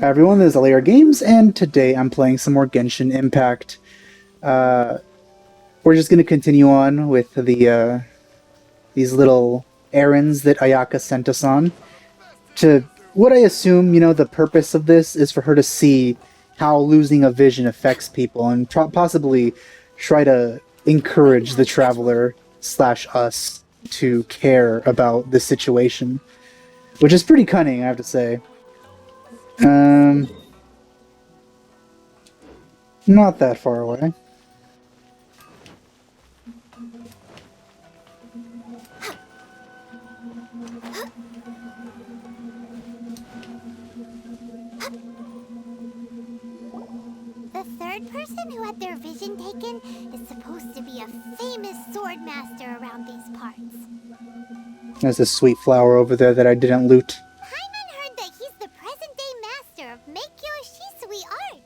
Hi everyone, this is LAR Games, and today I'm playing some more Genshin Impact. Uh, we're just going to continue on with these little errands that Ayaka sent us on. To what I assume, the purpose of this is for her to see how losing a vision affects people, and possibly try to encourage the traveler slash us to care about this situation, which is pretty cunning, I have to say. Um, Not that far away. The third person who had their vision taken is supposed to be a famous sword master around these parts. There's a sweet flower over there that I didn't loot. Paimon heard that he's the present-day master of Meikyo Shisui art.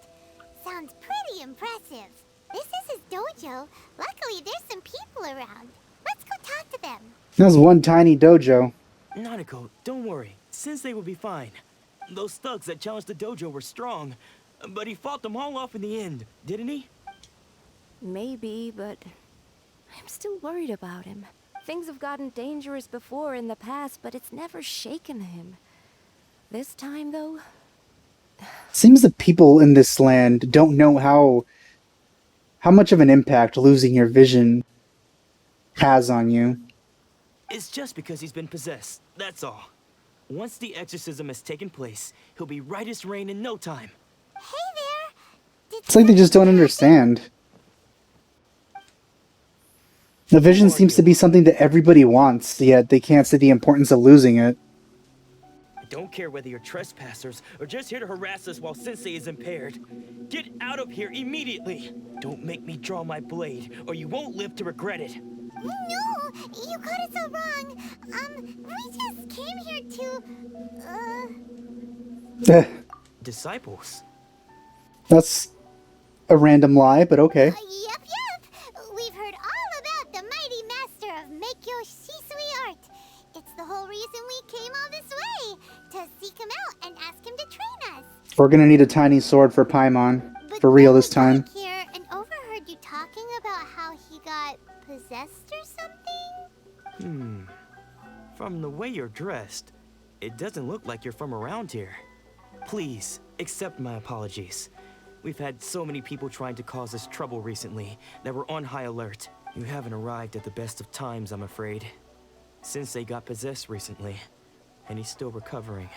Sounds pretty impressive. This is his dojo. Luckily, there's some people around. Let's go talk to them. There's one tiny dojo. Nanako, don't worry. Sensei will be fine. Those thugs that challenged the dojo were strong, but he fought them all off in the end, didn't he? Maybe, but I'm still worried about him. Things have gotten dangerous before in the past, but it's never shaken him. This time, though... Seems the people in this land don't know how much of an impact losing your vision has on you. It's just because he's been possessed, that's all. Once the exorcism has taken place, he'll be right as rain in no time. Hey there! It's like they just don't understand. The vision seems to be something that everybody wants, yet they can't see the importance of losing it. I don't care whether you're trespassers or just here to harass us while Sensei is impaired. Get out of here immediately! Don't make me draw my blade, or you won't live to regret it. No! You got it so wrong! We just came here to... Disciples? That's a random lie, but okay. Yep. We've heard all about the mighty master of Meikyo Shisui art. It's the whole reason we came all this way, to seek him out and ask him to train us. We're gonna need a tiny sword for Paimon. For real this time. Here and overheard you talking about how he got possessed or something? From the way you're dressed, it doesn't look like you're from around here. Please, accept my apologies. We've had so many people trying to cause us trouble recently that we're on high alert. You haven't arrived at the best of times, I'm afraid. Sensei got possessed recently, and he's still recovering.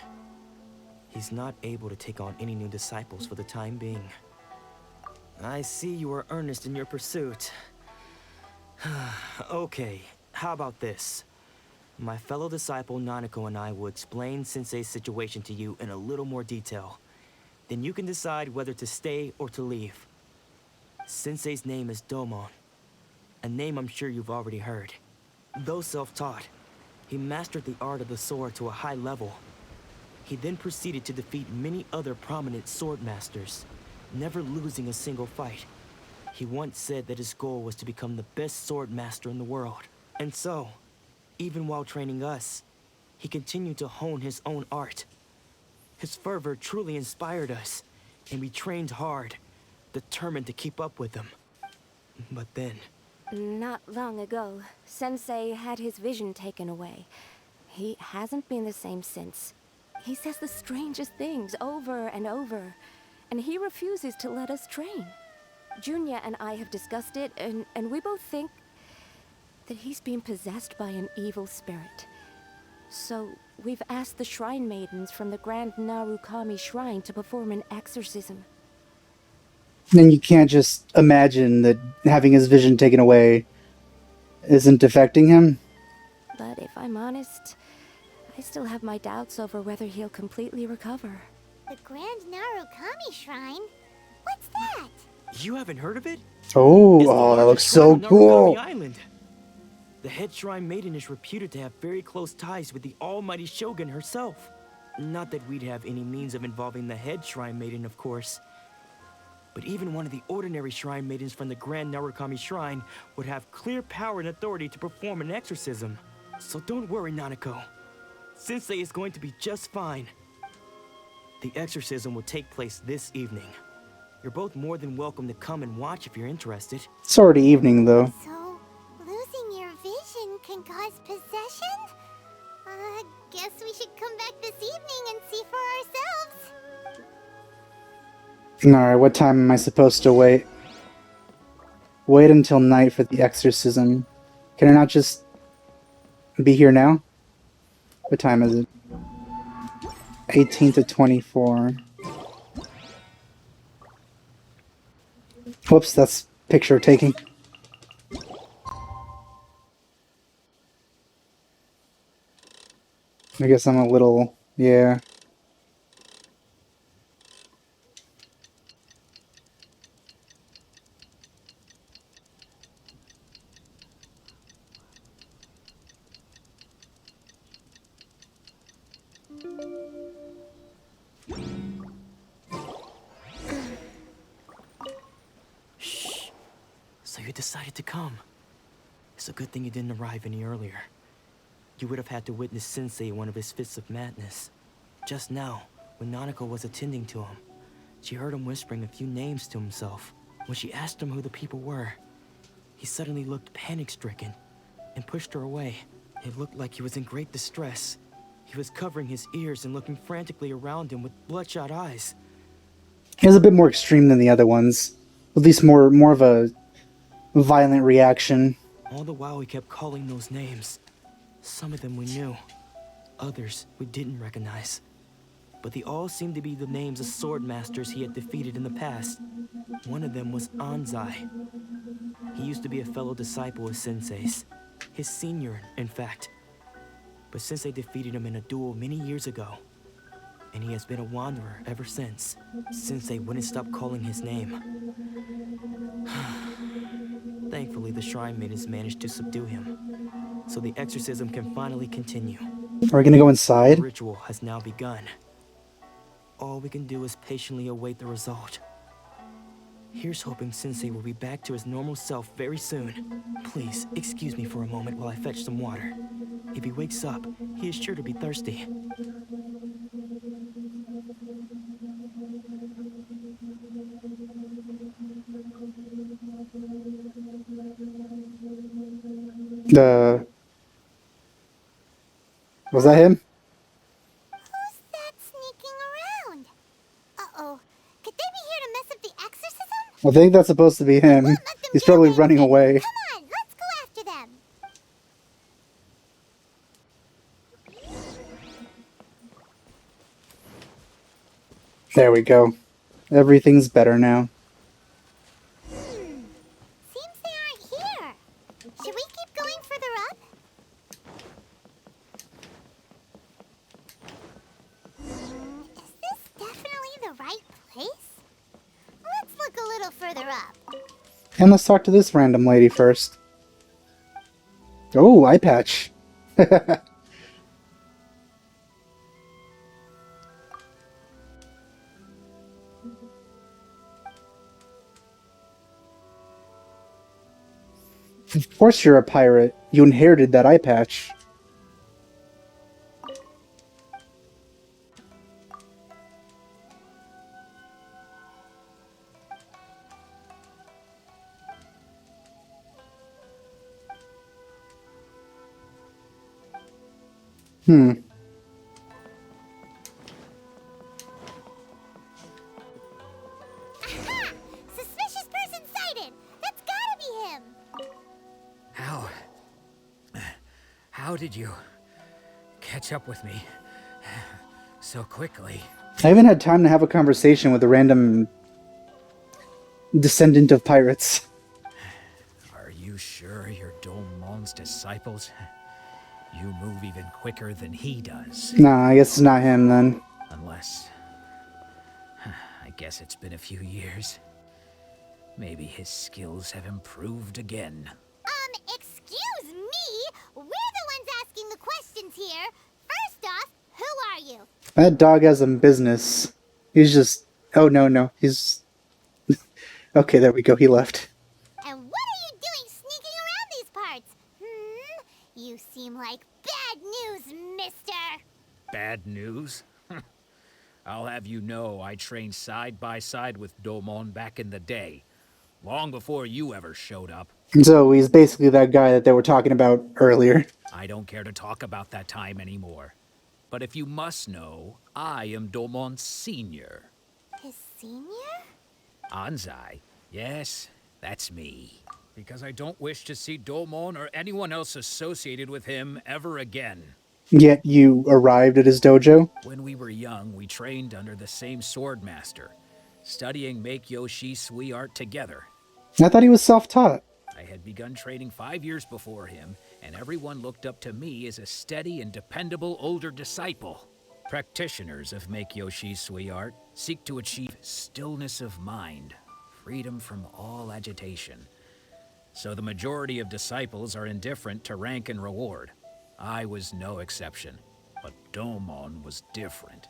He's not able to take on any new disciples for the time being. I see you are earnest in your pursuit. Okay, how about this? My fellow disciple Nanako and I will explain Sensei's situation to you in a little more detail. Then you can decide whether to stay or to leave. Sensei's name is Domon, a name I'm sure you've already heard. Though self-taught, he mastered the art of the sword to a high level. He then proceeded to defeat many other prominent sword masters, never losing a single fight. He once said that his goal was to become the best sword master in the world. And so, even while training us, he continued to hone his own art. His fervor truly inspired us, and we trained hard, determined to keep up with him. But then... Not long ago, Sensei had his vision taken away. He hasn't been the same since. He says the strangest things over and over, and he refuses to let us train. Junya and I have discussed it, and we both think that he's been possessed by an evil spirit. So, we've asked the Shrine Maidens from the Grand Narukami Shrine to perform an exorcism. And you can't just imagine that having his vision taken away isn't affecting him. But if I'm honest, I still have my doubts over whether he'll completely recover. The Grand Narukami Shrine? What's that? You haven't heard of it? Oh, that looks so cool. Island. The head shrine maiden is reputed to have very close ties with the almighty shogun herself. Not that we'd have any means of involving the head shrine maiden, of course. But even one of the ordinary shrine maidens from the Grand Narukami Shrine would have clear power and authority to perform an exorcism. So don't worry, Nanako. Sensei is going to be just fine. The exorcism will take place this evening. You're both more than welcome to come and watch if you're interested. It's already evening, though. So, losing your vision can cause possession? Guess we should come back this evening and see for ourselves. Alright, what time am I supposed to wait? Wait until night for the exorcism. Can I not just be here now? What time is it? 18 to 24. Whoops, that's picture taking. I guess I'm a little... yeah. So you decided to come. It's a good thing you didn't arrive any earlier. You would have had to witness Sensei one of his fits of madness. Just now, when Nanako was attending to him, she heard him whispering a few names to himself. When she asked him who the people were, he suddenly looked panic-stricken and pushed her away. It looked like he was in great distress. He was covering his ears and looking frantically around him with bloodshot eyes. It was a bit more extreme than the other ones. At least more of a violent reaction. All the while he kept calling those names. Some of them we knew, others we didn't recognize. But they all seemed to be the names of sword masters he had defeated in the past. One of them was Anzai. He used to be a fellow disciple of Sensei's. His senior, in fact. But Sensei defeated him in a duel many years ago. And he has been a wanderer ever since. Sensei wouldn't stop calling his name. Thankfully, the Shrine Maidens managed to subdue him. So the exorcism can finally continue. Are we gonna go inside? The ritual has now begun. All we can do is patiently await the result. Here's hoping Sensei will be back to his normal self very soon. Please, excuse me for a moment while I fetch some water. If he wakes up, he is sure to be thirsty. Was that him? Who's that sneaking around? Uh-oh. Could they be here to mess up the exorcism? I think that's supposed to be him. Let them He's do probably it. running away. Come on, let's go after them. There we go. Everything's better now. Seems they aren't here. Should we keep going further up? Is this definitely the right place? Let's look a little further up. And let's talk to this random lady first. Oh, eye patch. Of course you're a pirate. You inherited that eye patch. Aha! Suspicious person sighted! That's gotta be him! How did you catch up with me so quickly? I haven't had time to have a conversation with a random descendant of pirates. Are you sure you're Dolmon's disciples? You move even quicker than he does. Nah, I guess it's not him then. Unless... I guess it's been a few years. Maybe his skills have improved again. Excuse me? We're the ones asking the questions here. First off, who are you? That dog has some business. He's just... Oh, no. He's... Okay, there we go. He left. And what are you doing sneaking around these parts? You seem like bad news, mister. Bad news? I'll have you know I trained side by side with Domon back in the day, long before you ever showed up. So he's basically that guy that they were talking about earlier. I don't care to talk about that time anymore. But if you must know, I am Domon's senior. His senior? Anzai. Yes, that's me. Because I don't wish to see Domon or anyone else associated with him ever again. Yet you arrived at his dojo? When we were young, we trained under the same sword master, studying Meikyo Shisui art together. I thought he was self-taught. I had begun training 5 years before him, and everyone looked up to me as a steady and dependable older disciple. Practitioners of Meikyo Shisui art seek to achieve stillness of mind, freedom from all agitation. So the majority of disciples are indifferent to rank and reward. I was no exception, but Domon was different.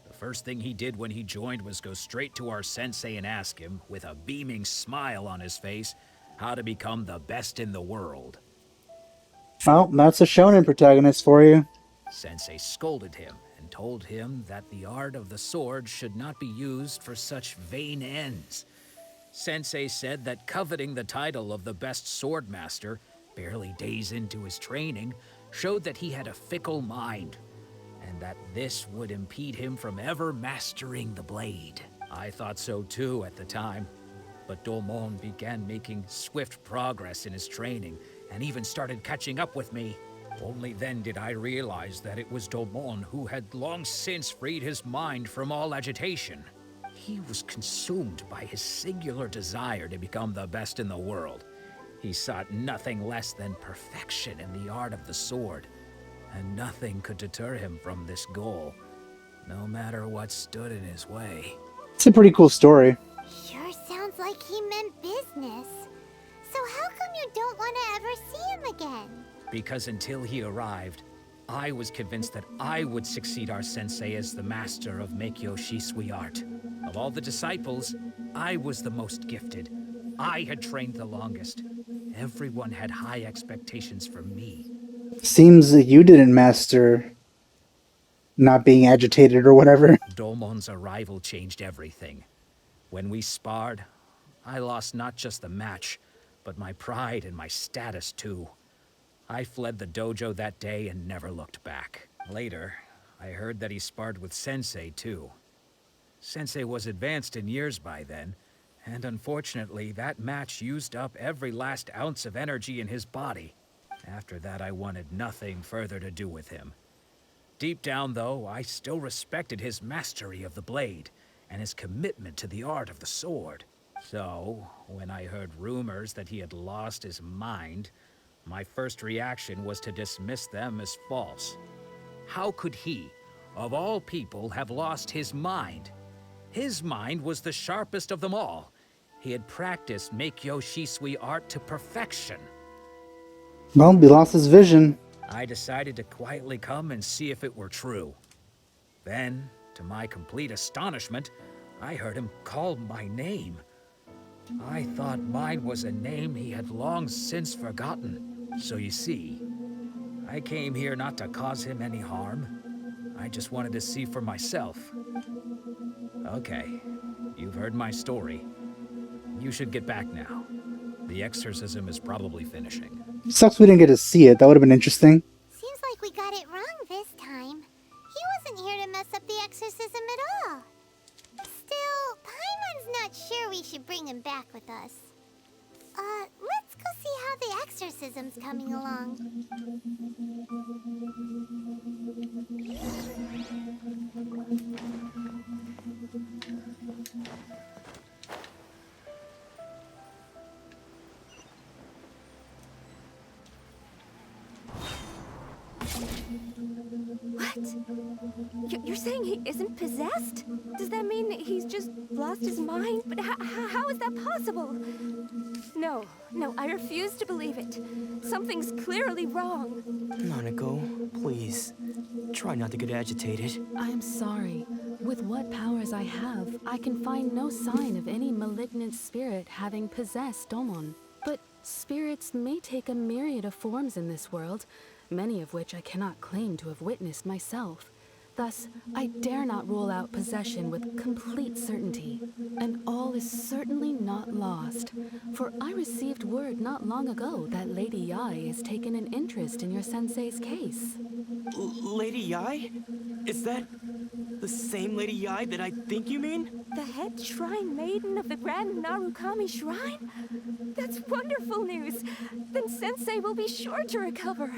The first thing he did when he joined was go straight to our sensei and ask him, with a beaming smile on his face, how to become the best in the world. Well, that's a shonen protagonist for you. Sensei scolded him and told him that the art of the sword should not be used for such vain ends. Sensei said that coveting the title of the best sword master, barely days into his training, showed that he had a fickle mind, and that this would impede him from ever mastering the blade. I thought so too at the time, but Domon began making swift progress in his training, and even started catching up with me. Only then did I realize that it was Domon who had long since freed his mind from all agitation. He was consumed by his singular desire to become the best in the world. He sought nothing less than perfection in the art of the sword, and nothing could deter him from this goal, no matter what stood in his way. It's a pretty cool story. Sure sounds like he meant business. So how come you don't want to ever see him again? Because until he arrived, I was convinced that I would succeed our sensei as the master of Meikyo Shisui art. Of all the disciples, I was the most gifted. I had trained the longest. Everyone had high expectations from me. Seems that you didn't master not being agitated or whatever. Domon's arrival changed everything. When we sparred, I lost not just the match, but my pride and my status too. I fled the dojo that day and never looked back. Later, I heard that he sparred with Sensei too. Sensei was advanced in years by then, and unfortunately that match used up every last ounce of energy in his body. After that, I wanted nothing further to do with him. Deep down, though, I still respected his mastery of the blade and his commitment to the art of the sword. So, when I heard rumors that he had lost his mind, my first reaction was to dismiss them as false. How could he, of all people, have lost his mind? His mind was the sharpest of them all. He had practiced Meikyo Shisui art to perfection. Well, he lost his vision. I decided to quietly come and see if it were true. Then, to my complete astonishment, I heard him call my name. I thought mine was a name he had long since forgotten. So you see, I came here not to cause him any harm. I just wanted to see for myself. Okay, you've heard my story. You should get back now. The exorcism is probably finishing. Sucks we didn't get to see it. That would have been interesting. Seems like we got it wrong this time. He wasn't here to mess up the exorcism at all. Still, Paimon's not sure we should bring him back with us. Let's go see how the exorcism's coming along. What? You're saying he isn't possessed? Does that mean he's just lost his mind? But how is that possible? No, I refuse to believe it. Something's clearly wrong. Nanako, please. Try not to get agitated. I'm sorry. With what powers I have, I can find no sign of any malignant spirit having possessed Domon. But spirits may take a myriad of forms in this world, many of which I cannot claim to have witnessed myself. Thus, I dare not rule out possession with complete certainty. And all is certainly not lost. For I received word not long ago that Lady Yai has taken an interest in your sensei's case. Lady Yai? Is that the same Lady Yai that I think you mean? The head shrine maiden of the Grand Narukami Shrine? That's wonderful news. Then Sensei will be sure to recover.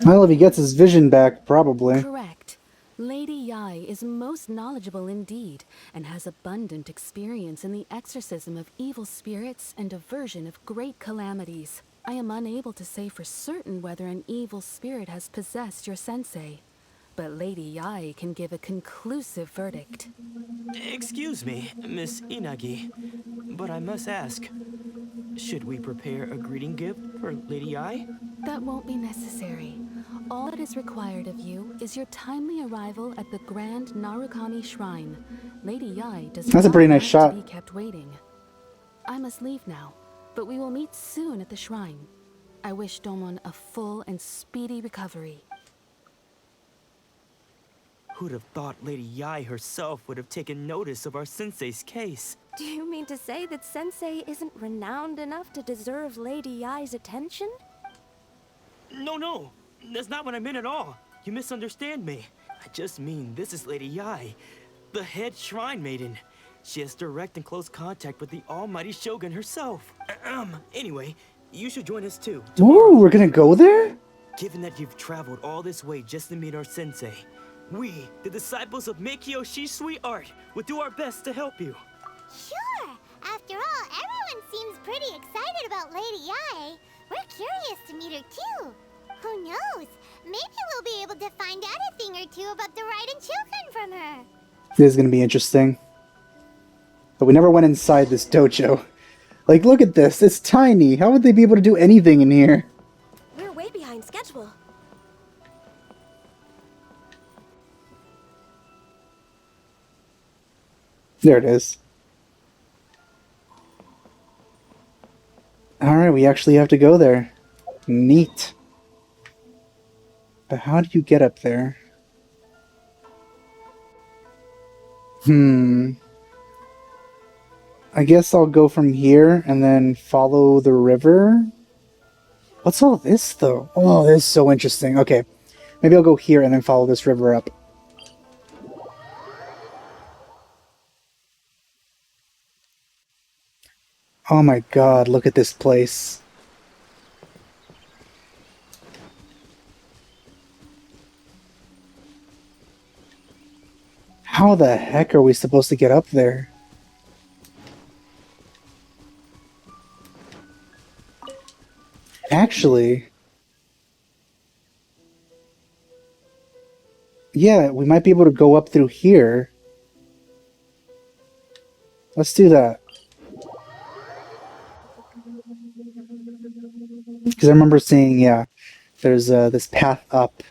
Well, if he gets his vision back, probably. Correct. Lady Yai is most knowledgeable indeed, and has abundant experience in the exorcism of evil spirits and aversion of great calamities. I am unable to say for certain whether an evil spirit has possessed your sensei, but Lady Yai can give a conclusive verdict. Excuse me, Miss Inagi, but I must ask, should we prepare a greeting gift for Lady Yai? That won't be necessary. All that is required of you is your timely arrival at the Grand Narukami Shrine. Lady Yai does That's a not pretty nice like shot. to be kept waiting. I must leave now, but we will meet soon at the shrine. I wish Domon a full and speedy recovery. Who'd have thought Lady Yai herself would have taken notice of our sensei's case? Do you mean to say that Sensei isn't renowned enough to deserve Lady Yai's attention? No, that's not what I meant at all. You misunderstand me. I just mean this is Lady Yai, the head shrine maiden. She has direct and close contact with the almighty Shogun herself. Anyway, you should join us too. Ooh, we're gonna go there? Given that you've traveled all this way just to meet our sensei, we, the disciples of Meikyo Shisui Art, will do our best to help you. Sure! After all, everyone seems pretty excited about Lady Yai. We're curious to meet her too. Who knows? Maybe we'll be able to find out a thing or two about the Raiden children from her. This is gonna be interesting. But we never went inside this dojo. Like, look at this. It's tiny. How would they be able to do anything in here? We're way behind schedule. There it is. Alright, we actually have to go there. Neat. But how do you get up there? I guess I'll go from here and then follow the river. What's all this, though? Oh, this is so interesting. Okay, maybe I'll go here and then follow this river up. Oh my god, look at this place. How the heck are we supposed to get up there? Actually, yeah, we might be able to go up through here. Let's do that. Because I remember seeing, yeah, there's this path up.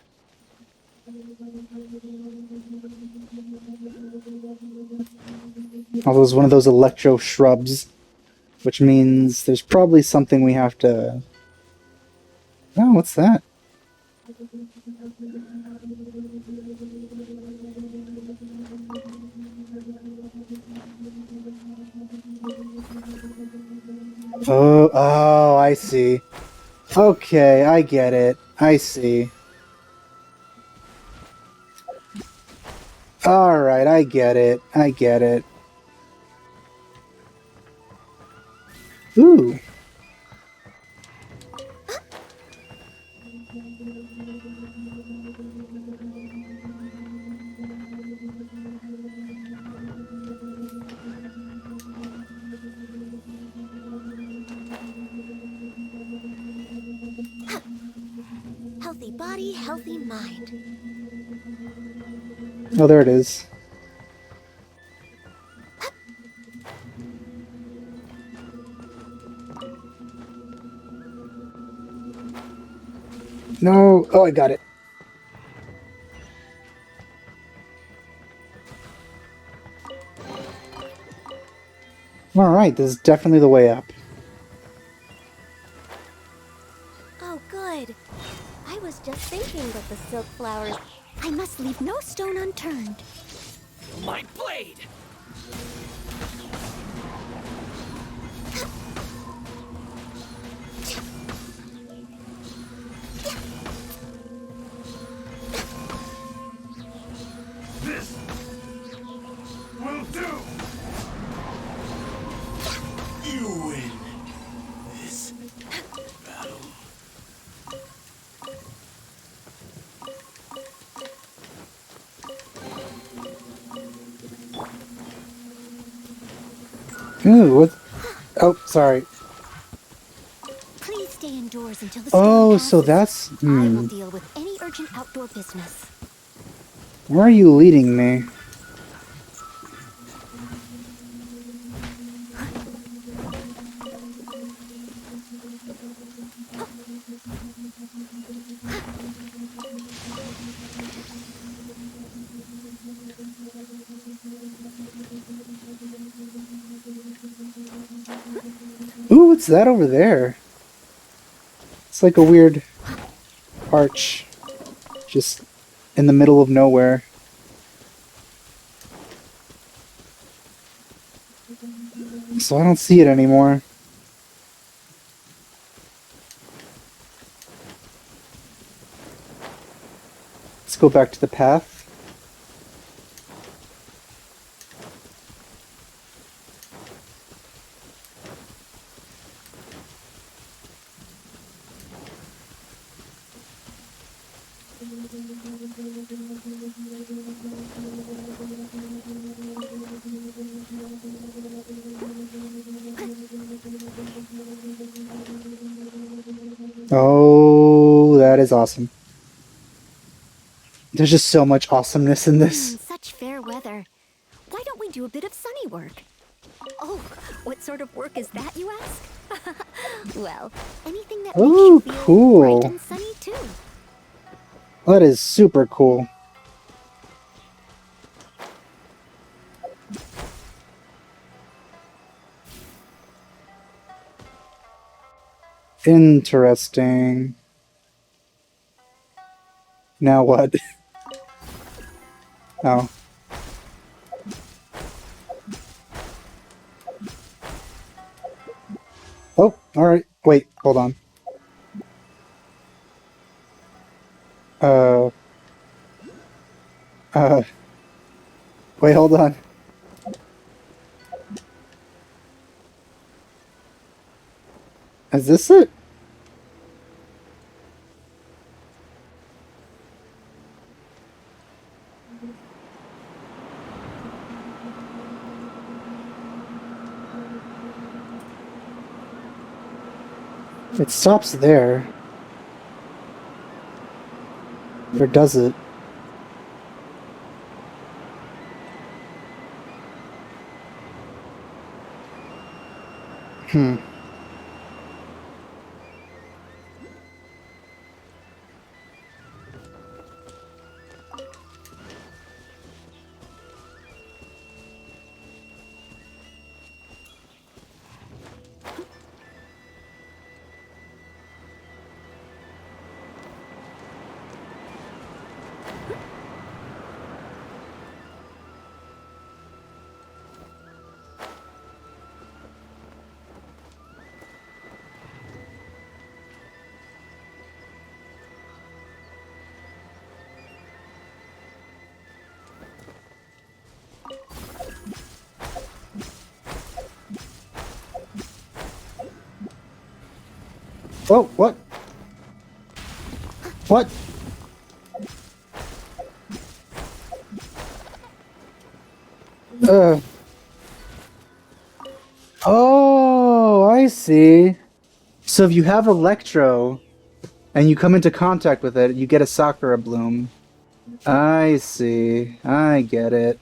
Although it's one of those electro shrubs, which means there's probably something we have to... Oh, what's that? Oh, I see. Okay, I get it. I see. Alright, I get it. I get it. Ooh. Healthy body, healthy mind. Oh, there it is. No. Oh, I got it. Alright, this is definitely the way up. Oh, good. I was just thinking that the silk flowers... I must leave no stone unturned. My blade! This will do. You win this battle. Ooh, what? Oh, sorry. Please stay indoors until the Oh, storm so passes. that's... I will deal with any urgent outdoor business. Where are you leading me? Ooh, what's that over there? It's like a weird arch. Just in the middle of nowhere. So I don't see it anymore. Let's go back to the path. Oh, that is awesome. There's just so much awesomeness in this. Such fair weather. Why don't we do a bit of sunny work? Oh, what sort of work is that, you ask? Well, anything that makes Oh, you feel cool. bright and sunny too. That is super cool. Interesting. Now what? Oh. Oh, alright. Wait, hold on. Uh... Wait, hold on. Is this it? It stops there. Or does it? Hmm. Oh, what? What? Uh. Oh, I see. So if you have Electro and you come into contact with it, you get a Sakura bloom. I see. I get it.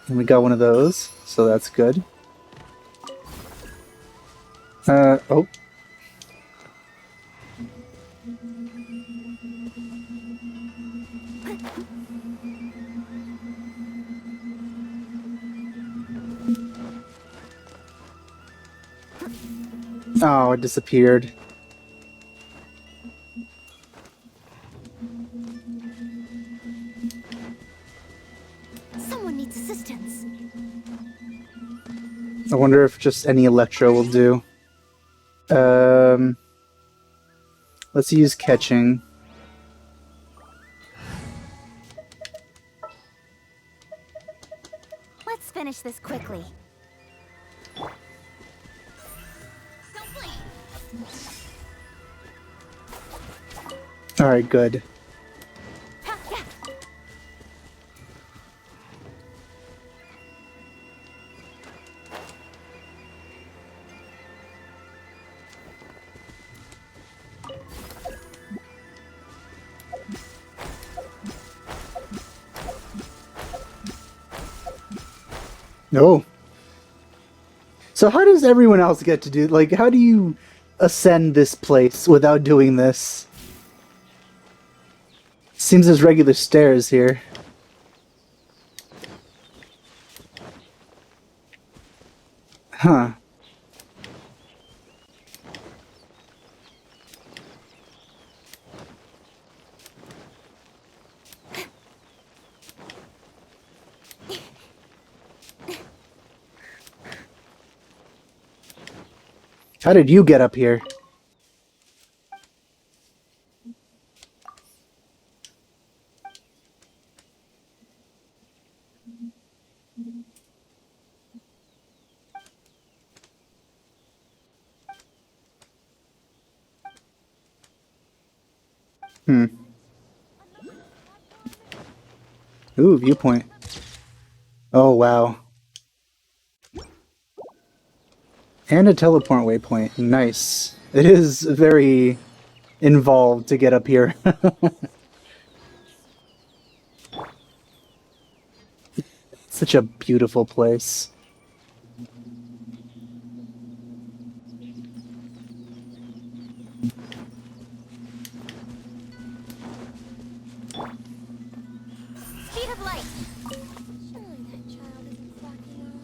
And we got one of those, so that's good. Oh. Oh, it disappeared. Someone needs assistance. I wonder if just any Electro will do. Let's use catching. Let's finish this quickly. Don't blink. Alright, good. Ha, yeah. Oh. So how does everyone else get to do, like, how do you ascend this place without doing this? Seems there's regular stairs here. Huh. How did you get up here? Hmm. Ooh, viewpoint. Oh, wow. And a teleport waypoint. Nice. It is very involved to get up here. Such a beautiful place. Speed of light. Surely that child isn't flocking off.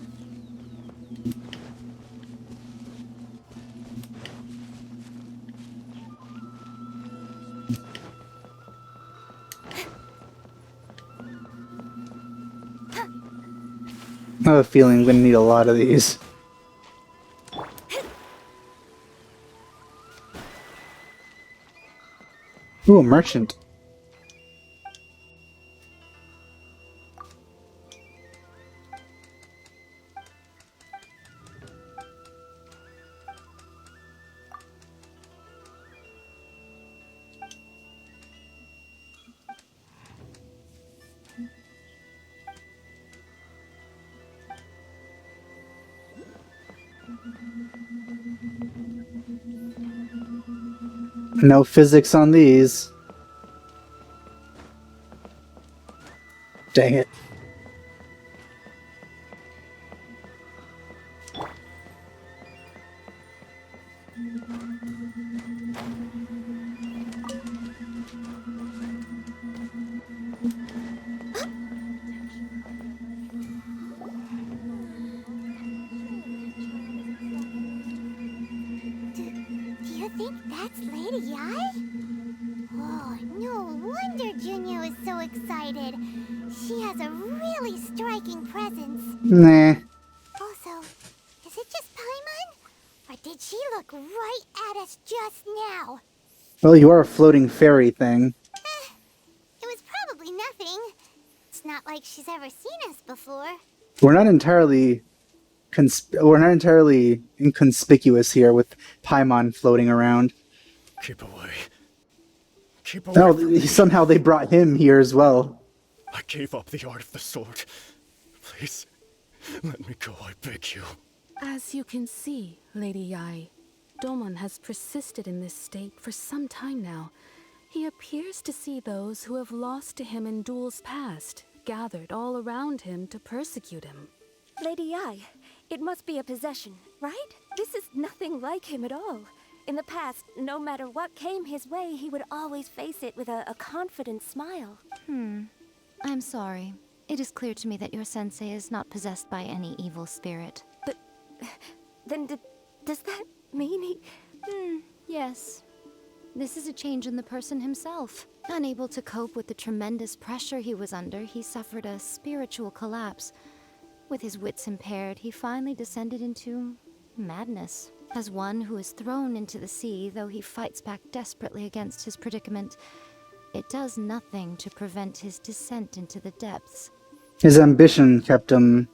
I have a feeling I'm gonna need a lot of these. Ooh, a merchant. No physics on these. Dang it. Do you think that's Lady Yai? Oh, no wonder Junyo is so excited. She has a really striking presence. Nah. Also, is it just Paimon? Or did she look right at us just now? Well, you are a floating fairy thing. It was probably nothing. It's not like she's ever seen us before. We're not entirely inconspicuous here with Paimon floating around. Keep away. Keep away Oh, from me. somehow they brought him here as well. I gave up the art of the sword. Please, let me go, I beg you. As you can see, Lady Yai, Domon has persisted in this state for some time now. He appears to see those who have lost to him in duels past, gathered all around him to persecute him. Lady Yai, it must be a possession, right? This is nothing like him at all. In the past, no matter what came his way, he would always face it with a confident smile. I'm sorry. It is clear to me that your sensei is not possessed by any evil spirit. Then does that mean he... Yes. This is a change in the person himself. Unable to cope with the tremendous pressure he was under, he suffered a spiritual collapse. With his wits impaired, he finally descended into madness. As one who is thrown into the sea, though he fights back desperately against his predicament, it does nothing to prevent his descent into the depths. His ambition kept him,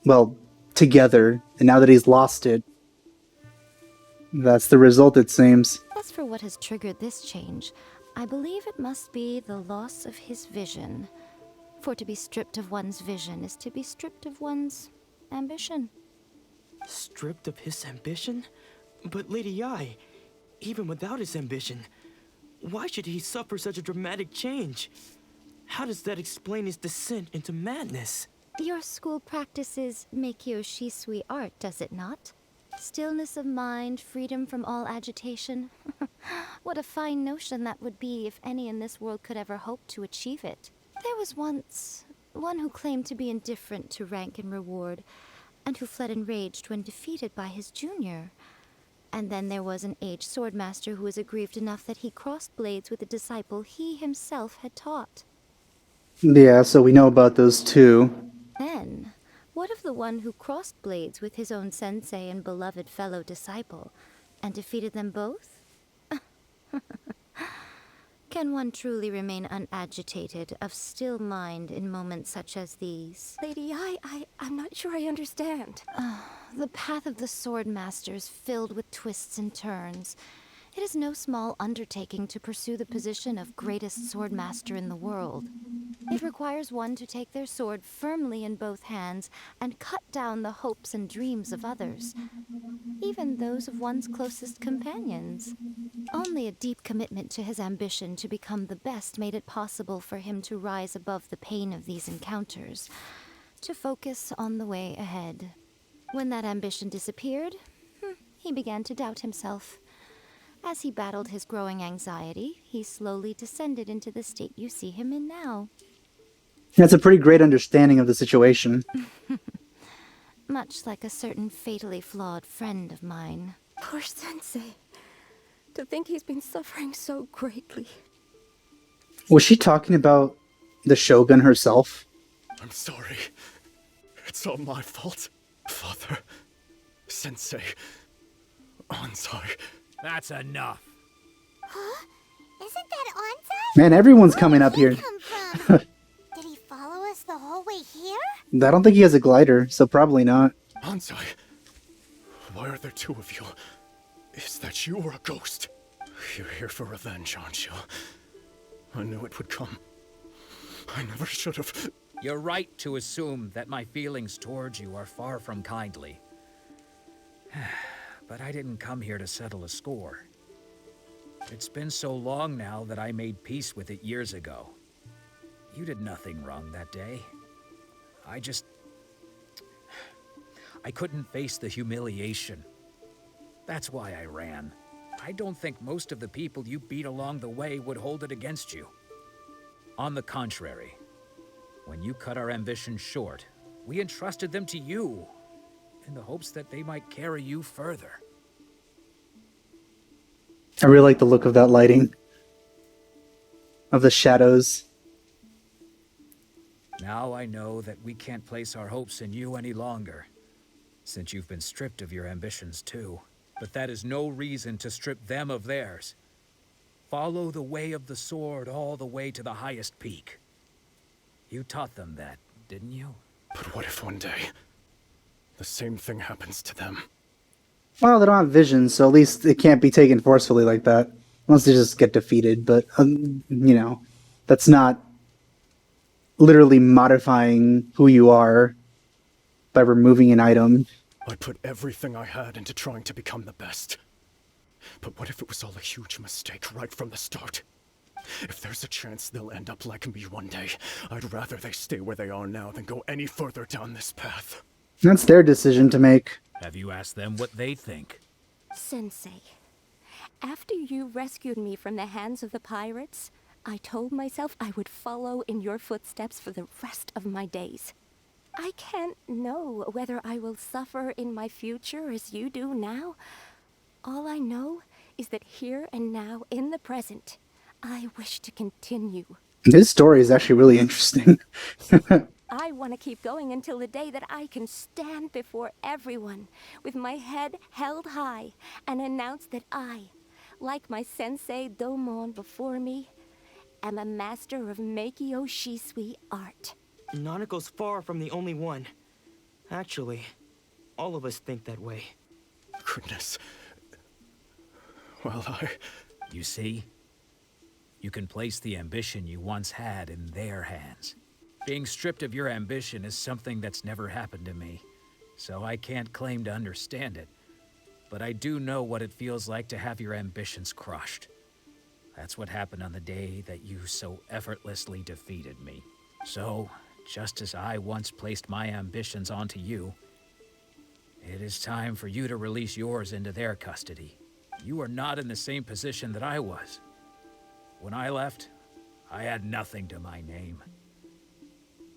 well, together, and now that he's lost it, that's the result, it seems. As for what has triggered this change, I believe it must be the loss of his vision. For to be stripped of one's vision is to be stripped of one's ambition. Stripped of his ambition? But Lady Yai, even without his ambition, why should he suffer such a dramatic change? How does that explain his descent into madness? Your school practices Meikyo Shisui art, does it not? Stillness of mind, freedom from all agitation. What a fine notion that would be if any in this world could ever hope to achieve it. There was once one who claimed to be indifferent to rank and reward, and who fled enraged when defeated by his junior. And then there was an aged swordmaster who was aggrieved enough that he crossed blades with a disciple he himself had taught. Yeah, so we know about those two. Then, what of the one who crossed blades with his own sensei and beloved fellow disciple, and defeated them both? Can one truly remain unagitated, of still mind in moments such as these? Lady, I'm not sure I understand. The path of the sword master is filled with twists and turns. It is no small undertaking to pursue the position of greatest sword master in the world. It requires one to take their sword firmly in both hands and cut down the hopes and dreams of others, even those of one's closest companions. Only a deep commitment to his ambition to become the best made it possible for him to rise above the pain of these encounters, to focus on the way ahead. When that ambition disappeared, he began to doubt himself. As he battled his growing anxiety, he slowly descended into the state you see him in now. That's a pretty great understanding of the situation. Much like a certain fatally flawed friend of mine. Poor Sensei. To think he's been suffering so greatly. Was she talking about the Shogun herself? I'm sorry. It's all my fault. Father, Sensei, Ansai. That's enough. Huh? Isn't that Ansai? Man, everyone's coming up here. Where did he come from? Did he follow us the whole way here? I don't think he has a glider, so probably not. Ansai, why are there two of you? Is that you or a ghost? You're here for revenge, aren't you? I knew it would come. I never should have. You're right to assume that my feelings towards you are far from kindly. But I didn't come here to settle a score. It's been so long now that I made peace with it years ago. You did nothing wrong that day. I couldn't face the humiliation. That's why I ran. I don't think most of the people you beat along the way would hold it against you. On the contrary, when you cut our ambitions short, we entrusted them to you, in the hopes that they might carry you further. I really like the look of that lighting. Of the shadows. Now I know that we can't place our hopes in you any longer, since you've been stripped of your ambitions too. But that is no reason to strip them of theirs. Follow the way of the sword all the way to the highest peak. You taught them that, didn't you? But what if one day the same thing happens to them? Well, they don't have vision, so at least it can't be taken forcefully like that. Unless they just get defeated, but, that's not literally modifying who you are by removing an item. I put everything I had into trying to become the best. But what if it was all a huge mistake right from the start? If there's a chance they'll end up like me one day, I'd rather they stay where they are now than go any further down this path. That's their decision to make. Have you asked them what they think? Sensei, after you rescued me from the hands of the pirates, I told myself I would follow in your footsteps for the rest of my days. I can't know whether I will suffer in my future as you do now. All I know is that here and now, in the present, I wish to continue. His story is actually really interesting. I want to keep going until the day that I can stand before everyone with my head held high and announce that I, like my sensei Domon before me, am a master of Meikyo Shisui art. Nanako's far from the only one. Actually, all of us think that way. Goodness. Well, You see? You can place the ambition you once had in their hands. Being stripped of your ambition is something that's never happened to me, so I can't claim to understand it. But I do know what it feels like to have your ambitions crushed. That's what happened on the day that you so effortlessly defeated me. So, just as I once placed my ambitions onto you, it is time for you to release yours into their custody. You are not in the same position that I was. When I left, I had nothing to my name.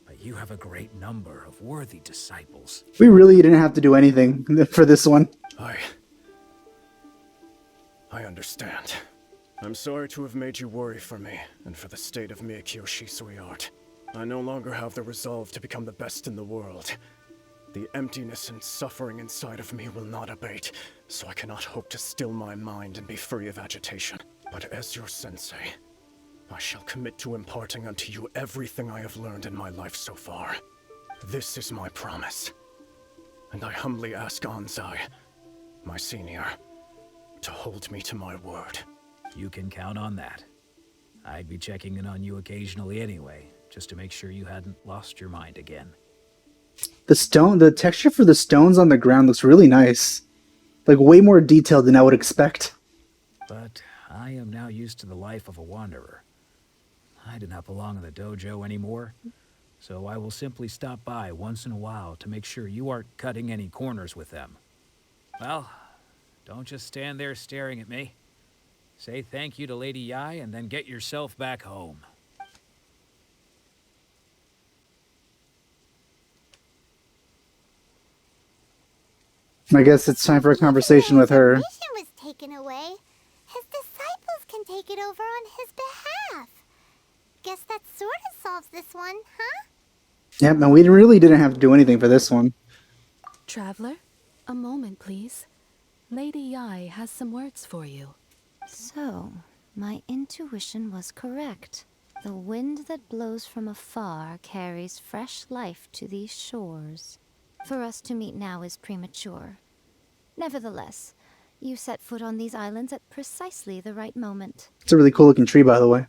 But you have a great number of worthy disciples. We really didn't have to do anything for this one. I understand. I'm sorry to have made you worry for me, and for the state of Meikyo Shisui art. I no longer have the resolve to become the best in the world. The emptiness and suffering inside of me will not abate, so I cannot hope to still my mind and be free of agitation. But as your sensei, I shall commit to imparting unto you everything I have learned in my life so far. This is my promise. And I humbly ask Anzai, my senior, to hold me to my word. You can count on that. I'd be checking in on you occasionally anyway, just to make sure you hadn't lost your mind again. The texture for the stones on the ground looks really nice. Like, way more detailed than I would expect. But I am now used to the life of a wanderer. I do not belong in the dojo anymore, so I will simply stop by once in a while to make sure you aren't cutting any corners with them. Well, don't just stand there staring at me. Say thank you to Lady Yai and then get yourself back home. I guess it's time for a conversation with her. His ambition was taken away. His disciples can take it over on his behalf. Guess that sort of solves this one, huh? Yep, and we really didn't have to do anything for this one. Traveler, a moment, please. Lady Yai has some words for you. So, my intuition was correct. The wind that blows from afar carries fresh life to these shores. For us to meet now is premature. Nevertheless, you set foot on these islands at precisely the right moment. It's a really cool looking tree, by the way.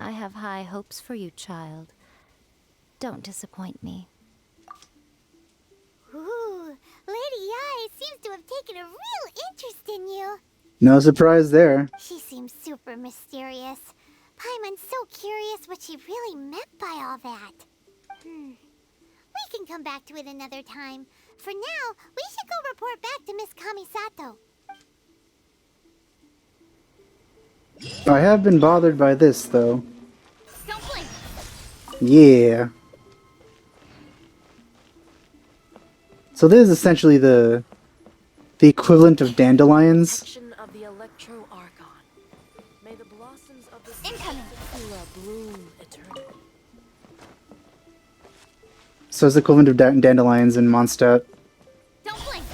I have high hopes for you, child. Don't disappoint me. Ooh, Lady Yai seems to have taken a real interest in you. No surprise there. She seems super mysterious. Paimon's so curious what she really meant by all that. We can come back to it another time. For now, we should go report back to Miss Kamisato. I have been bothered by this, though. Don't blink. Yeah. So this is essentially the equivalent of dandelions. Action of the Electro Archon. May the blossoms of the Incoming. Sakura bloom eternally. So it's the equivalent of dandelions in Mondstadt. Don't blink.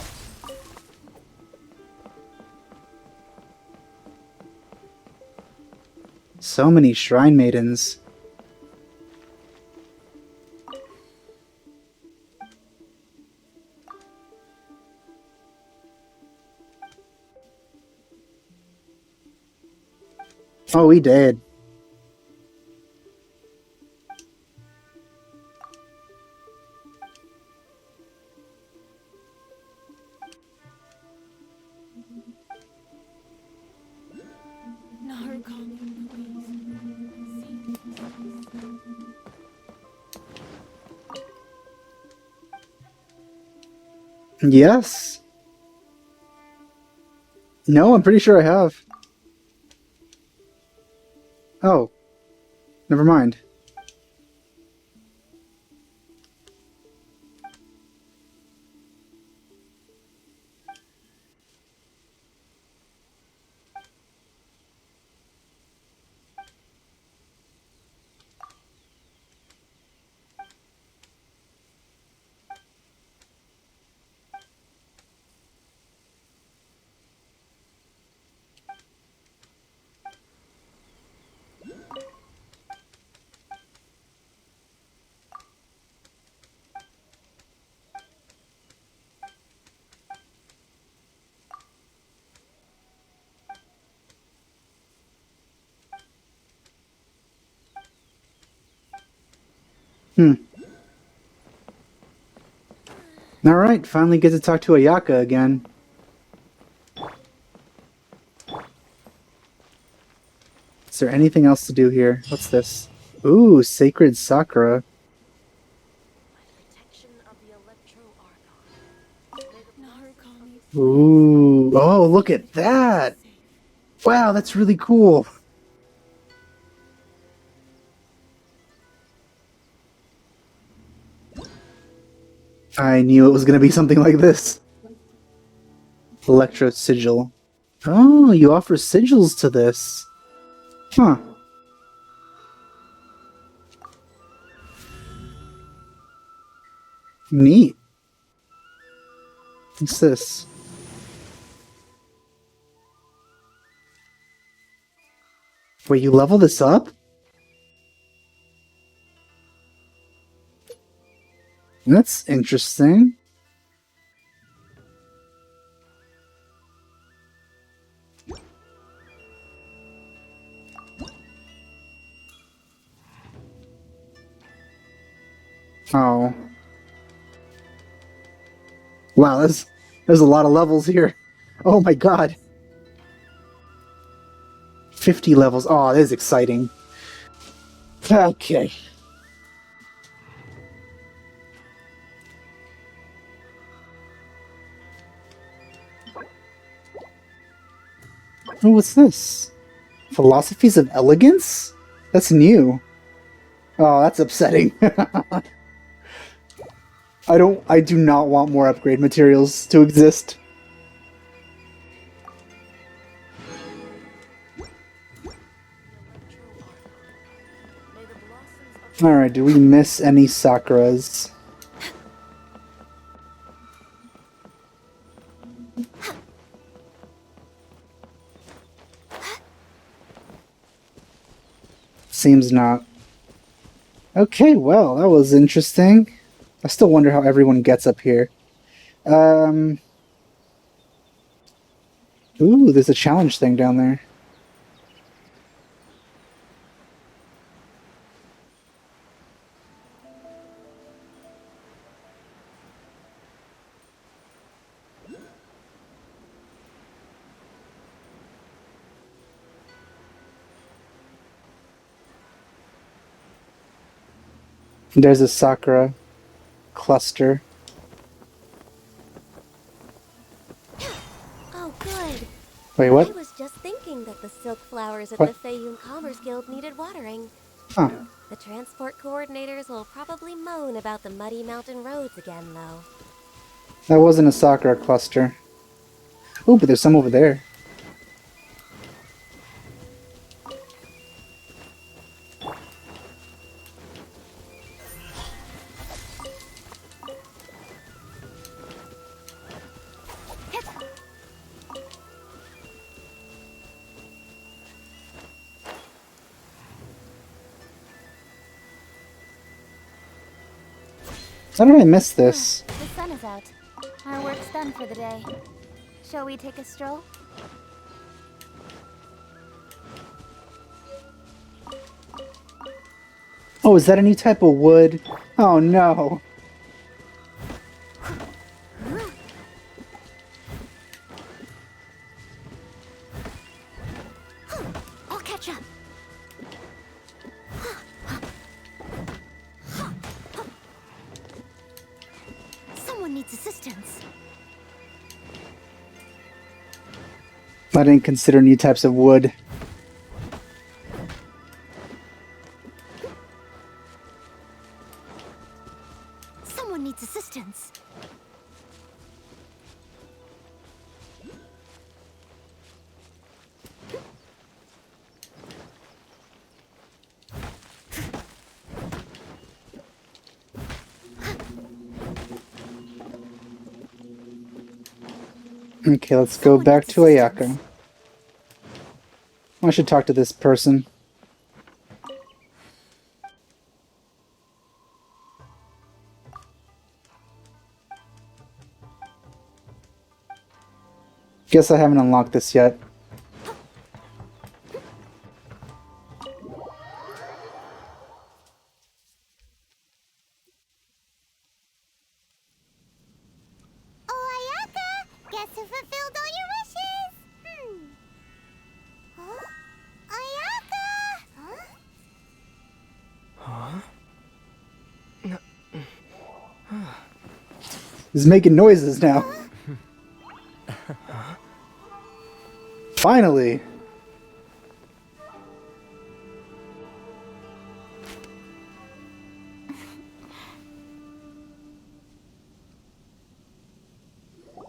So many shrine maidens. Oh, we did. Yes. No, I'm pretty sure I have. Oh, never mind. Alright, finally get to talk to Ayaka again. Is there anything else to do here? What's this? Ooh, Sacred Sakura. Ooh, oh, look at that! Wow, that's really cool. I knew it was going to be something like this. Electro Sigil. Oh, you offer sigils to this. Huh. Neat. What's this? Wait, you level this up? That's interesting. Oh. Wow, there's a lot of levels here. Oh my god. 50 levels. Oh, that is exciting. Okay. Oh, what's this? Philosophies of Elegance? That's new. Oh, that's upsetting. I do not want more upgrade materials to exist. Alright, do we miss any Sakuras? Seems not. Okay, well, that was interesting. I still wonder how everyone gets up here. Ooh, there's a challenge thing down there. There's a Sakura cluster. Oh, good. Wait, what? I was just thinking that the silk flowers at What? the Feiyun Commerce Guild needed watering. Huh. The transport coordinators will probably moan about the muddy mountain roads again, though. That wasn't a Sakura cluster. Ooh, but there's some over there. How did I miss this? The sun is out. Our work's done for the day. Shall we take a stroll? Oh, is that a new type of wood? Oh no. I'll catch up. Someone needs assistance. I didn't consider new types of wood. Okay, let's go Someone back needs to Ayaka. assistance. I should talk to this person. Guess I haven't unlocked this yet. Oh, Ayaka! Guess who fulfilled all your wishes? Huh? Ayaka! Huh? He's making noises now. Finally!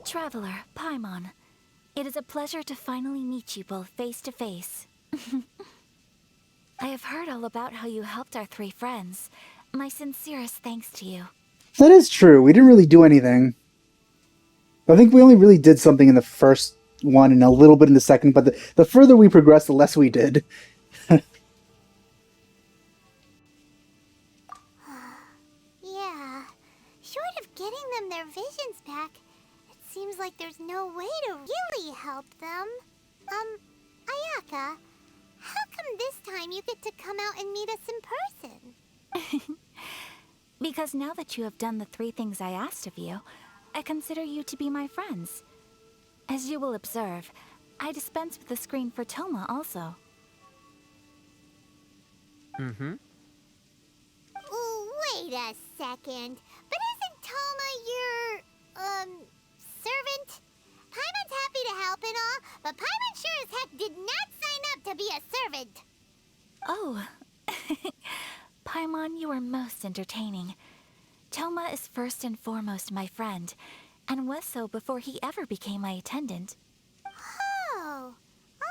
Traveler, Paimon. It is a pleasure to finally meet you both face to face. I have heard all about how you helped our three friends. My sincerest thanks to you. That is true. We didn't really do anything. I think we only really did something in the first one and a little bit in the second, but the further we progressed, the less we did. Yeah. Short of getting them their visions back, it seems like there's no way to really help them. Ayaka, how come this time you get to come out and meet us in person? Because now that you have done the three things I asked of you, I consider you to be my friends. As you will observe, I dispense with the screen for Toma also. Mm-hmm. Ooh, wait a second. But isn't Toma your, servant? Paimon's happy to help and all, but Paimon sure as heck did not sign up to be a servant. Oh. Paimon, you are most entertaining. Toma is first and foremost my friend, and was so before he ever became my attendant. Oh,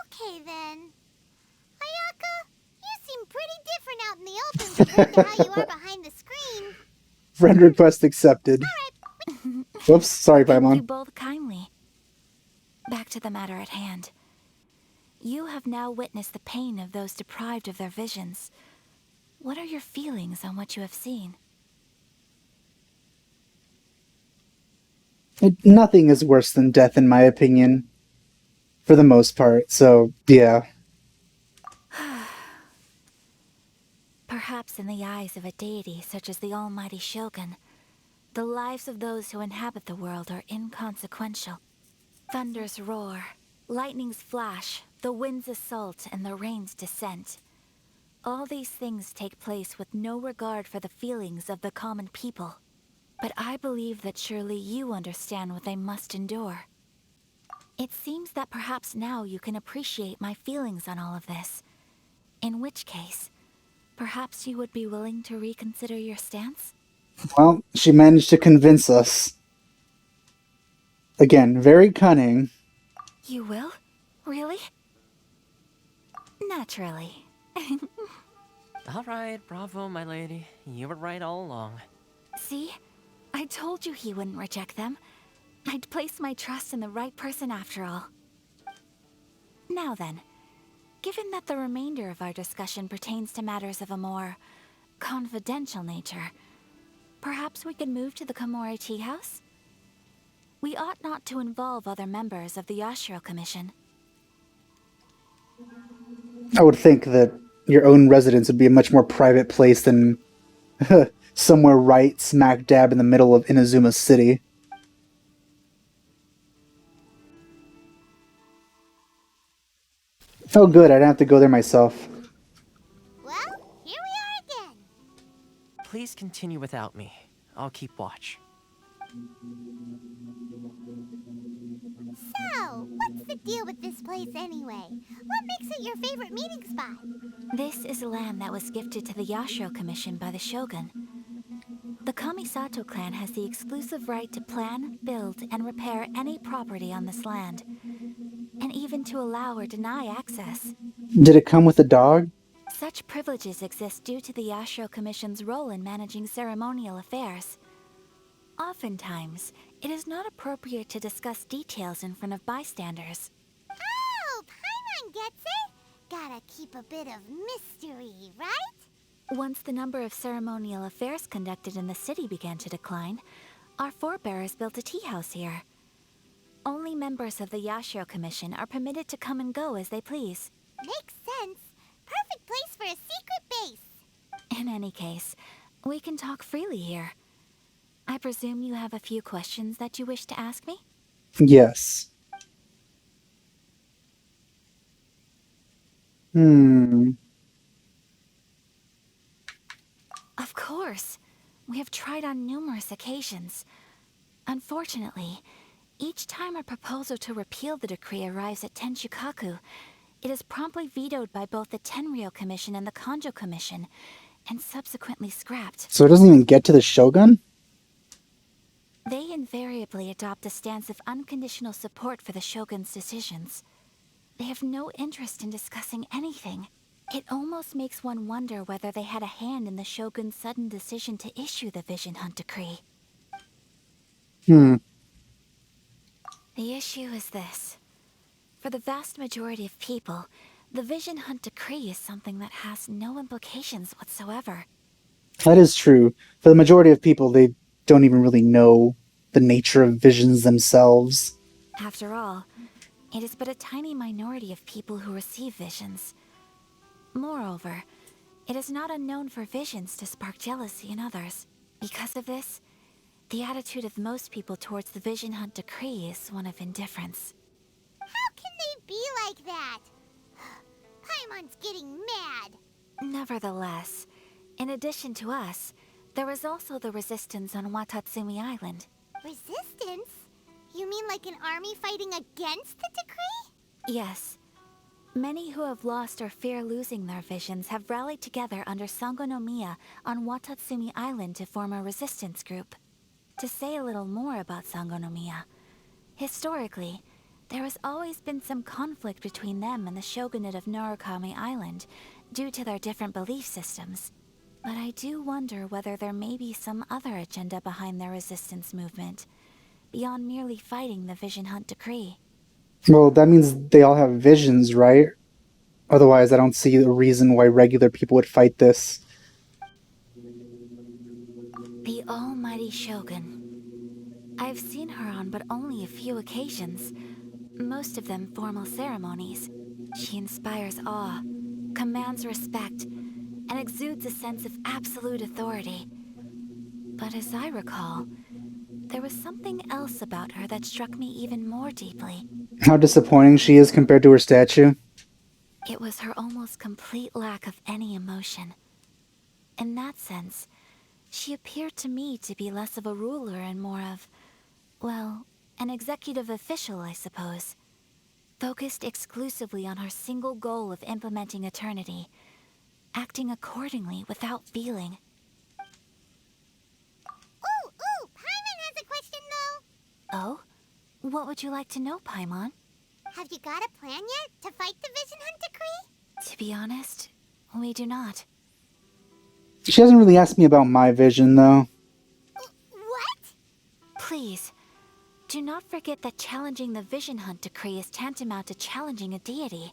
okay then. Ayaka, you seem pretty different out in the open compared to how you are behind the screen. Friend request accepted. Whoops, sorry, Thank you Paimon. both kindly. Back to the matter at hand. You have now witnessed the pain of those deprived of their visions. What are your feelings on what you have seen? Nothing is worse than death, in my opinion. For the most part, so, yeah. Perhaps in the eyes of a deity such as the almighty Shogun, the lives of those who inhabit the world are inconsequential. Thunders roar, lightnings flash, the winds assault, and the rains descent. All these things take place with no regard for the feelings of the common people. But I believe that surely you understand what they must endure. It seems that perhaps now you can appreciate my feelings on all of this. In which case, perhaps you would be willing to reconsider your stance? Well, she managed to convince us. Again, very cunning. You will? Really? Naturally. All right, bravo, my lady. You were right all along. See? I told you he wouldn't reject them. I'd placed my trust in the right person after all. Now then, given that the remainder of our discussion pertains to matters of a more confidential nature, perhaps we could move to the Komori Tea House? We ought not to involve other members of the Yashiro Commission. I would think that your own residence would be a much more private place than somewhere right smack dab in the middle of Inazuma City. Oh good, I don't have to go there myself. Well, here we are again. Please continue without me. I'll keep watch. So, what's the deal with this place anyway? What makes it your favorite meeting spot? This is land that was gifted to the Yashiro Commission by the Shogun. The Kamisato clan has the exclusive right to plan, build, and repair any property on this land, and even to allow or deny access. Did it come with a dog? Such privileges exist due to the Yashiro Commission's role in managing ceremonial affairs. Oftentimes, It is not appropriate to discuss details in front of bystanders. Oh, Paimon gets it. Gotta keep a bit of mystery, right? Once the number of ceremonial affairs conducted in the city began to decline, our forebears built a tea house here. Only members of the Yashiro Commission are permitted to come and go as they please. Makes sense. Perfect place for a secret base. In any case, we can talk freely here. I presume you have a few questions that you wish to ask me? Yes. Of course. We have tried on numerous occasions. Unfortunately, each time a proposal to repeal the decree arrives at Tenshukaku, it is promptly vetoed by both the Tenryou Commission and the Kanjo Commission, and subsequently scrapped. So it doesn't even get to the Shogun? They invariably adopt a stance of unconditional support for the Shogun's decisions. They have no interest in discussing anything. It almost makes one wonder whether they had a hand in the Shogun's sudden decision to issue the Vision Hunt Decree. Hmm. The issue is this. For the vast majority of people, the Vision Hunt Decree is something that has no implications whatsoever. That is true. For the majority of people, they don't even really know the nature of visions themselves. After all, it is but a tiny minority of people who receive visions. Moreover, it is not unknown for visions to spark jealousy in others. Because of this, the attitude of most people towards the Vision Hunt Decree is one of indifference. How can they be like that? Paimon's getting mad. Nevertheless, in addition to us, there is also the resistance on Watatsumi Island. Resistance? You mean like an army fighting against the decree? Yes. Many who have lost or fear losing their visions have rallied together under Sangonomiya on Watatsumi Island to form a resistance group. To say a little more about Sangonomiya, historically, there has always been some conflict between them and the shogunate of Narukami Island due to their different belief systems. But I do wonder whether there may be some other agenda behind their resistance movement, beyond merely fighting the Vision Hunt Decree. Well, that means they all have visions, right? Otherwise, I don't see a reason why regular people would fight this. The almighty Shogun. I've seen her on but only a few occasions, most of them formal ceremonies. She inspires awe, commands respect, and exudes a sense of absolute authority. But as I recall, there was something else about her that struck me even more deeply. How disappointing she is compared to her statue. It was her almost complete lack of any emotion. In that sense, she appeared to me to be less of a ruler and more of, well, an executive official, I suppose. Focused exclusively on her single goal of implementing eternity, acting accordingly without feeling. Ooh, Paimon has a question though. Oh? What would you like to know, Paimon? Have you got a plan yet to fight the Vision Hunt Decree? To be honest, we do not. She hasn't really asked me about my vision, though. What? Please, do not forget that challenging the Vision Hunt Decree is tantamount to challenging a deity.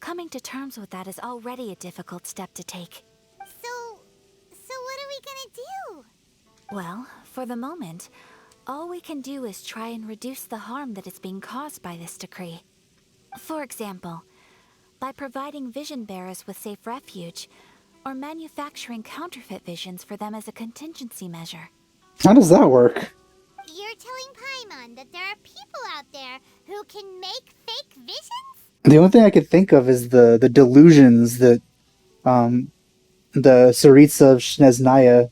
Coming to terms with that is already a difficult step to take. So what are we gonna do? Well, for the moment, all we can do is try and reduce the harm that is being caused by this decree. For example, by providing vision bearers with safe refuge, or manufacturing counterfeit visions for them as a contingency measure. How does that work? You're telling Paimon that there are people out there who can make fake visions? The only thing I could think of is the delusions that the Tsaritsa of Sneznaya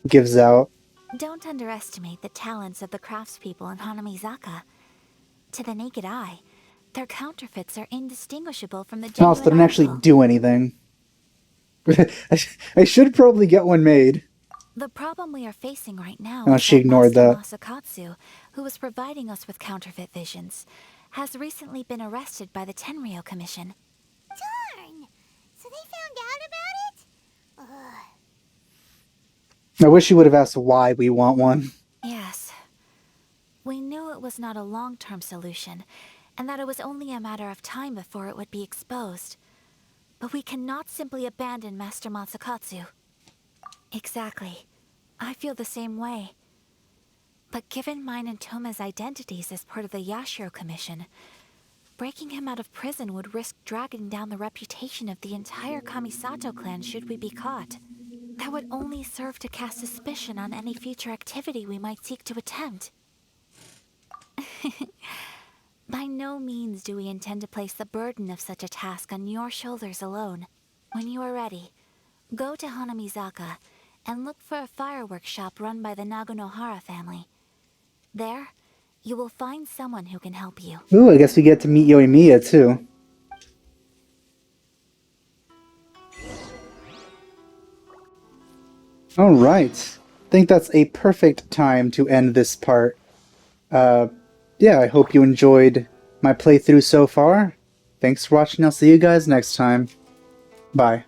gives out. Don't underestimate the talents of the craftspeople in Hanamizaka. To the naked eye, their counterfeits are indistinguishable from the genuine Also, they don't actually article. do anything. I should probably get one made. The problem we are facing right now Oh, is she that ignored Master that. Masakatsu, who was providing us with counterfeit visions, has recently been arrested by the Tenryou Commission. Darn! So they found out about it? Ugh. I wish you would have asked why we want one. Yes. it was not a long-term solution, and that it was only a matter of time before it would be exposed. But we cannot simply abandon Master Masakatsu. Exactly. I feel the same way. But given mine and Toma's identities as part of the Yashiro Commission, breaking him out of prison would risk dragging down the reputation of the entire Kamisato clan should we be caught. That would only serve to cast suspicion on any future activity we might seek to attempt. By no means do we intend to place the burden of such a task on your shoulders alone. When you are ready, go to Hanamizaka and look for a fireworks shop run by the Nagonohara family. There, you will find someone who can help you. Ooh, I guess we get to meet Yoimiya too. Alright. I think that's a perfect time to end this part. Yeah, I hope you enjoyed my playthrough so far. Thanks for watching. I'll see you guys next time. Bye.